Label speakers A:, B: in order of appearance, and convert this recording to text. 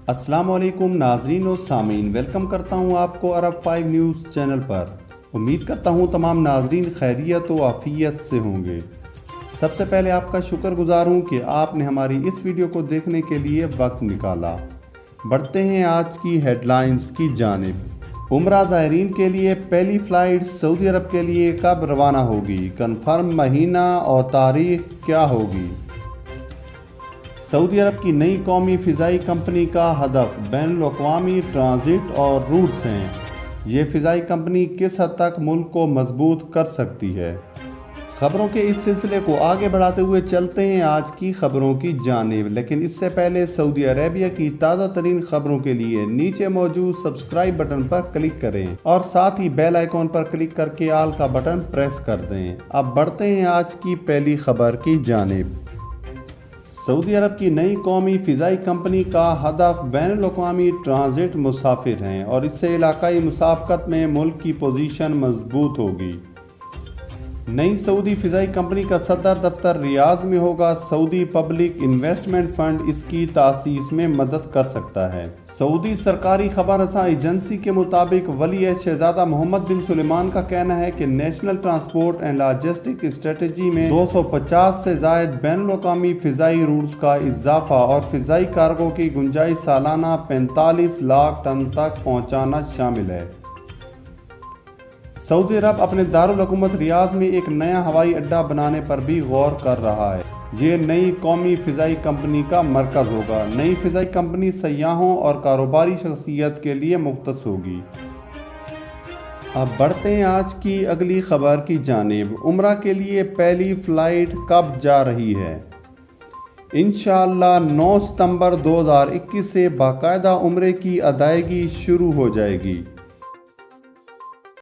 A: अस्सलाम वालेकुम नाजरीन और सामीन, वेलकम करता हूं आपको अरब 5 न्यूज़ चैनल पर। उम्मीद करता हूं तमाम नाजरीन खैरियत व आफियत से होंगे। सबसे पहले आपका शुक्रगुजार हूं कि आपने हमारी इस वीडियो को देखने के लिए वक्त निकाला। बढ़ते हैं आज की हेडलाइंस की जानिब। उम्रा ज़ायरीन के लिए पहली फ़्लाइट सऊदी अरब के लिए कब रवाना होगी, कन्फर्म महीना और तारीख क्या होगी। सऊदी अरब की नई कौमी फ़िज़ाई कंपनी का हदफ बैनुल-अक़वामी ट्रांजिट और रूट्स हैं। ये फ़िज़ाई कंपनी किस हद तक मुल्क को मजबूत कर सकती है। ख़बरों के इस सिलसिले को आगे बढ़ाते हुए चलते हैं आज की ख़बरों की जानिब, लेकिन इससे पहले सऊदी अरेबिया की ताज़ा तरीन ख़बरों के लिए नीचे मौजूद सब्सक्राइब बटन पर क्लिक करें और साथ ही बेल आइकॉन पर क्लिक करके आल का बटन प्रेस कर दें। अब बढ़ते हैं आज की पहली खबर की जानिब। सऊदी अरब की नई कौमी फ़िज़ाई कंपनी का हदफ बैनुल-अक़वामी ट्रांजिट मुसाफिर हैं और इससे इलाकाई मुसाफकत में मुल्क की पोजीशन मजबूत होगी। नई सऊदी फ़िज़ाई कंपनी का सदर दफ्तर रियाज में होगा। सऊदी पब्लिक इन्वेस्टमेंट फ़ंड इसकी तासीस में मदद कर सकता है। सऊदी सरकारी खबर रसां एजेंसी के मुताबिक वली शहजादा मोहम्मद बिन सुलेमान का कहना है कि national transport and logistic strategy में 250 से ज़ायद बैनुल-अक़वामी फ़िज़ाई रूट्स का इजाफा और फ़िज़ाई कार्गो की गुंजाइश सालाना 45 लाख टन तक पहुँचाना शामिल है। सऊदी अरब अपने दारुल हुकूमत रियाज में एक नया हवाई अड्डा बनाने पर भी गौर कर रहा है। ये नई कौमी फ़िज़ाई कंपनी का मरकज़ होगा। नई फ़िज़ाई कंपनी सयाहों और कारोबारी शख्सियत के लिए मुख्तस होगी। अब बढ़ते हैं आज की अगली खबर की जानिब। उम्रा के लिए पहली फ़्लाइट कब जा रही है। इंशाअल्लाह 9 सितंबर 2021 से बाकायदा उम्रे की अदायगी शुरू हो जाएगी।